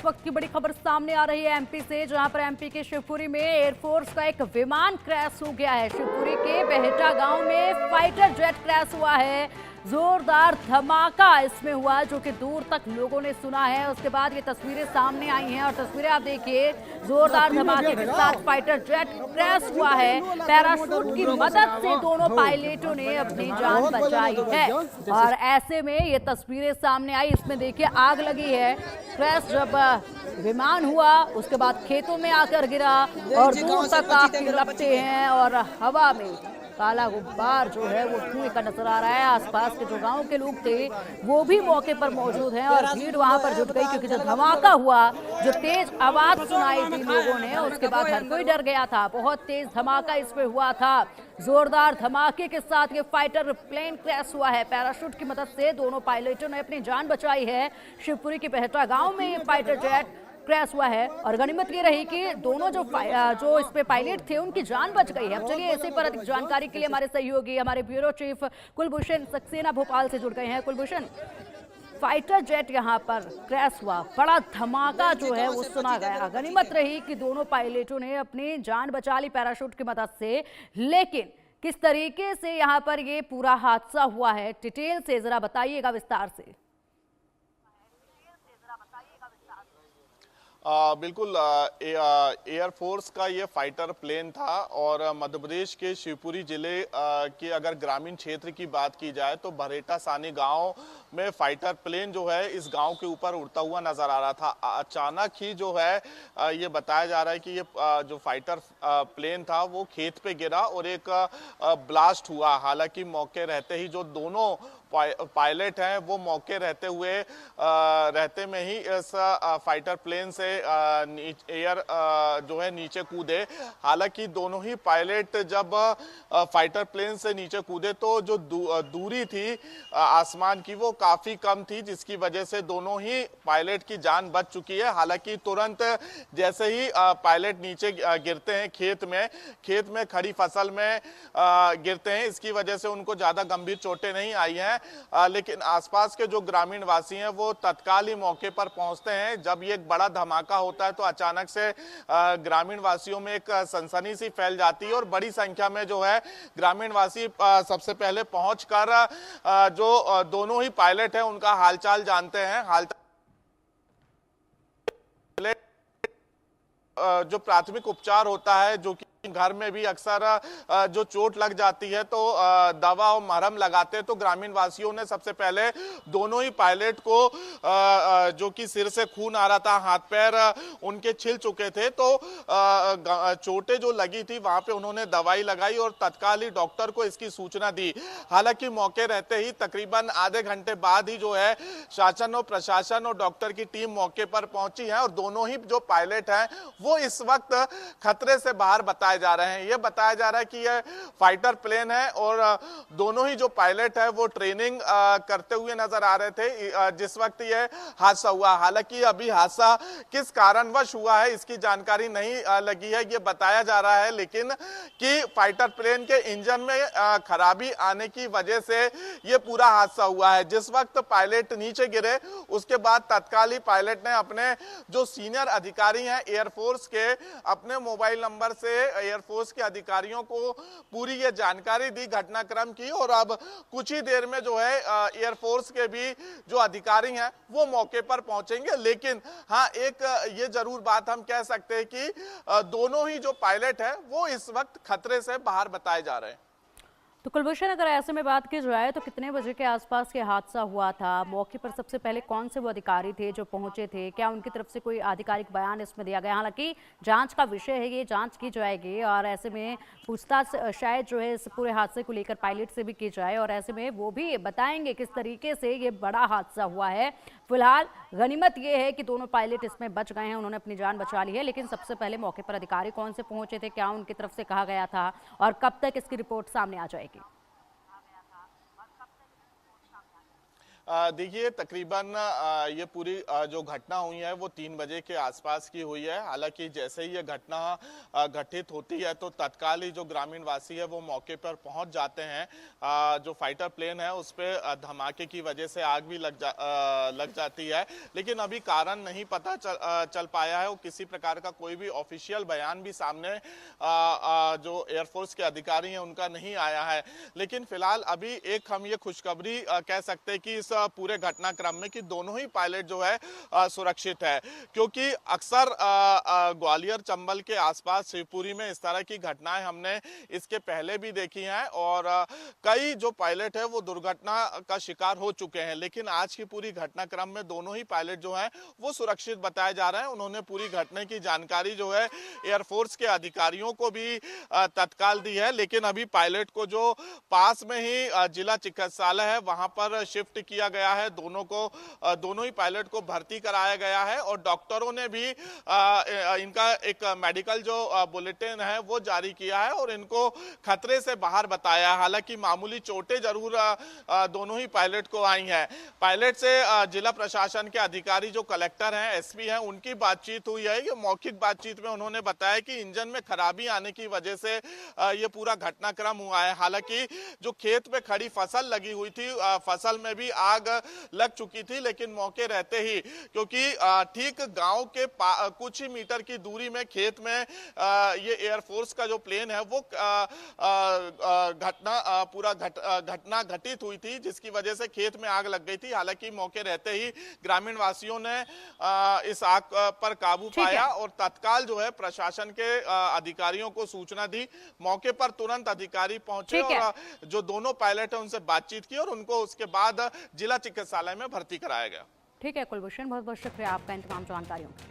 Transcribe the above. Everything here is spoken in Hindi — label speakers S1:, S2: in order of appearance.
S1: इस वक्त की बड़ी खबर सामने आ रही है एमपी से, जहां पर एमपी के शिवपुरी में एयरफोर्स का एक विमान क्रैश हो गया है। शिवपुरी के बेहटा गांव में फाइटर जेट क्रैश हुआ है। जोरदार धमाका इसमें हुआ जो कि दूर तक लोगों ने सुना है। उसके बाद ये तस्वीरें सामने आई हैं और तस्वीरें आप देखिए, जोरदार धमाके के साथ फाइटर जेट क्रैश हुआ है। पैराशूट की मदद से दोनों पायलटों ने अपनी जान बचाई है और ऐसे में ये तस्वीरें सामने आई। इसमें देखिए आग लगी है। क्रैश जब विमान हुआ उसके बाद खेतों में आकर गिरा और दूर तक आग की लपटें हैं और हवा में काला गुब्बार जो है वो धुएं का नजर आ रहा है। आसपास के जो गांव के लोग थे वो भी मौके पर मौजूद हैं और भीड़ वहां पर जुट गई, क्योंकि जब धमाका हुआ, जो तेज आवाज सुनाई दी लोगों ने, उसके बाद हर कोई डर गया था। बहुत तेज धमाका इसमें हुआ था। जोरदार धमाके के साथ ये फाइटर प्लेन क्रैश हुआ है। पैराशूट की मदद से दोनों पायलटों ने अपनी जान बचाई है। शिवपुरी के बेहटा गांव में ये फाइटर जेट क्रैश हुआ है और गनीमत ये रही कि दोनों जो इस पे पायलट थे उनकी जान बच गई है। अब चलिए इसी पर अधिक जानकारी के लिए हमारे सहयोगी, हमारे ब्यूरो चीफ कुलभूषण सक्सेना भोपाल से जुड़ गए हैं। कुलभूषण, फाइटर जेट यहाँ पर क्रैश हुआ, बड़ा धमाका जो है वो सुना गया। गनीमत रही कि दोनों पायलटों ने अपनी जान बचा ली पैराशूट की मदद से, लेकिन किस तरीके से यहाँ पर ये पूरा हादसा हुआ है, डिटेल से जरा बताइएगा विस्तार से।
S2: बिल्कुल, एयरफोर्स का ये फाइटर प्लेन था और मध्य प्रदेश के शिवपुरी जिले के अगर ग्रामीण क्षेत्र की बात की जाए तो बरेटा सानी गांव में फाइटर प्लेन जो है इस गांव के ऊपर उड़ता हुआ नजर आ रहा था। अचानक ही जो है ये बताया जा रहा है कि ये जो फाइटर प्लेन था वो खेत पे गिरा और एक ब्लास्ट हुआ। हालांकि मौके रहते ही जो दोनों पायलट हैं वो मौके रहते में ही इस फाइटर प्लेन से एयर जो है नीचे कूदे। हालांकि दोनों ही पायलट जब फाइटर प्लेन से नीचे कूदे तो जो दूरी थी आसमान की वो काफी कम थी, जिसकी वजह से दोनों ही पायलट की जान बच चुकी है। हालांकि तुरंत जैसे ही पायलट नीचे गिरते हैं खेत में खड़ी फसल में गिरते हैं, इसकी वजह से उनको ज्यादा गंभीर चोटें नहीं आई हैं। लेकिन आसपास के जो ग्रामीण वासी हैं वो तत्काल ही मौके पर पहुंचते हैं। जब ये एक बड़ा धमाका होता है तो अचानक से ग्रामीण वासियों में एक सनसनी सी फैल जाती है और बड़ी संख्या में जो है ग्रामीण वासी सबसे पहले पहुंचकर जो दोनों ही पायलट हैं उनका हालचाल जानते हैं। जो प्राथमिक उपचार होता है, जो कि घर में भी अक्सर जो चोट लग जाती है तो दवा और मरहम लगाते हैं, तो ग्रामीण वासियों ने सबसे पहले दोनों ही पायलट को जो कि सिर से खून आ रहा था, हाथ पैर उनके छिल चुके थे, तो चोटें जो लगी थी वहां पे उन्होंने दवाई लगाई और तत्काल ही डॉक्टर को इसकी सूचना दी। हालांकि मौके रहते ही तकरीबन आधे घंटे बाद ही जो है शासन और प्रशासन और डॉक्टर की टीम मौके पर पहुंची है और दोनों ही जो पायलट हैं वो इस वक्त खतरे से बाहर बताए जा रहे हैं। यह बताया जा रहा है कि यह फाइटर प्लेन है और दोनों ही जो पायलट है वो ट्रेनिंग करते हुए नजर आ रहे थे जिस वक्त यह हादसा हुआ। हालांकि अभी हादसा किस कारणवश हुआ है इसकी जानकारी नहीं लगी है, यह बताया जा रहा है लेकिन कि फाइटर प्लेन के इंजन में खराबी आने की वजह से यह पूरा हादसा हुआ है। जिस वक्त पायलट नीचे गिरे उसके बाद तत्काल ही पायलट ने अपने जो सीनियर अधिकारी हैं एयरफोर्स के, अपने मोबाइल नंबर से एयरफोर्स के अधिकारियों को पूरी ये जानकारी दी घटनाक्रम की और अब कुछ ही देर में जो है एयरफोर्स के भी जो अधिकारी हैं वो मौके पर पहुंचेंगे। लेकिन हाँ, एक ये जरूर बात हम कह सकते हैं कि दोनों ही जो पायलट है वो इस वक्त खतरे से बाहर बताए जा रहे हैं।
S1: तो कुलभूषण, अगर ऐसे में बात की जाए तो कितने बजे के आसपास के हादसा हुआ था? मौके पर सबसे पहले कौन से वो अधिकारी थे जो पहुंचे थे? क्या उनकी तरफ से कोई आधिकारिक बयान इसमें दिया गया? हालांकि जांच का विषय है, ये जांच की जाएगी और ऐसे में पूछताछ शायद जो है इस पूरे हादसे को लेकर पायलट से भी की जाए और ऐसे में वो भी बताएंगे किस तरीके से ये बड़ा हादसा हुआ है। फिलहाल गनीमत ये है कि दोनों पायलट इसमें बच गए हैं, उन्होंने अपनी जान बचा ली है। लेकिन सबसे पहले मौके पर अधिकारी कौन से पहुंचे थे, क्या उनकी तरफ से कहा गया था और कब तक इसकी रिपोर्ट सामने आ जाएगी?
S2: देखिए तकरीबन ये पूरी जो घटना हुई है वो 3 बजे के आसपास की हुई है। हालांकि जैसे ही ये घटना घटित होती है तो तत्काल ही जो ग्रामीण वासी है वो मौके पर पहुंच जाते हैं। जो फाइटर प्लेन है उस पे धमाके की वजह से आग भी लग जाती है, लेकिन अभी कारण नहीं पता चल पाया है और किसी प्रकार का कोई भी ऑफिशियल बयान भी सामने जो एयरफोर्स के अधिकारी हैं उनका नहीं आया है। लेकिन फिलहाल अभी एक हम ये खुशखबरी कह सकते हैं कि इस पूरे घटनाक्रम में कि दोनों ही पायलट जो है सुरक्षित है, क्योंकि अक्सर ग्वालियर चंबल के आसपास शिवपुरी में इस तरह की घटनाएं हमने इसके पहले भी देखी हैं और कई जो पायलट है वो दुर्घटना का शिकार हो चुके हैं। लेकिन आज की पूरी घटनाक्रम में दोनों ही पायलट जो हैं वो सुरक्षित बताए जा रहे हैं। उन्होंने पूरी घटना की जानकारी जो है एयरफोर्स के अधिकारियों को भी तत्काल दी है, लेकिन अभी पायलट को जो पास में ही जिला चिकित्सालय है वहां पर शिफ्ट किया गया है। दोनों ही पायलट को भर्ती कराया गया है और डॉक्टरों ने भी इनका एक मेडिकल जो बुलेटिन है वो जारी किया है और इनको खतरे से बाहर बताया है। हालांकि मामूली चोटें जरूर दोनों ही पायलट को आई हैं। पायलट से जिला प्रशासन के अधिकारी जो कलेक्टर हैं, एसपी हैं, उनकी बातचीत हुई है। ये मौखिक बातचीत में उन्होंने बताया कि इंजन में खराबी आने की वजह से ये पूरा घटनाक्रम हुआ है। हालांकि जो खेत में खड़ी फसल लगी हुई थी, फसल में भी आग लग चुकी थी, लेकिन मौके रहते ही, क्योंकि ठीक गांव के कुछ ही मीटर की दूरी में खेत में ये एयरफोर्स का जो प्लेन है वो घटना घटित हुई थी, जिसकी वजह से खेत में आग लग गई थी। हालांकि मौके रहते ही ग्रामीण वासियों ने इस आग पर काबू पाया और तत्काल जो है प्रशासन के अधिकारियों को सूचना दी। मौके पर तुरंत अधिकारी पहुंचे और जो दोनों पायलट है उनसे बातचीत की और उनको उसके बाद जिला चिकित्सालय में भर्ती कराया गया।
S1: ठीक है कुलभूषण, बहुत बहुत शुक्रिया आपका इन तमाम जानकारियों के लिए।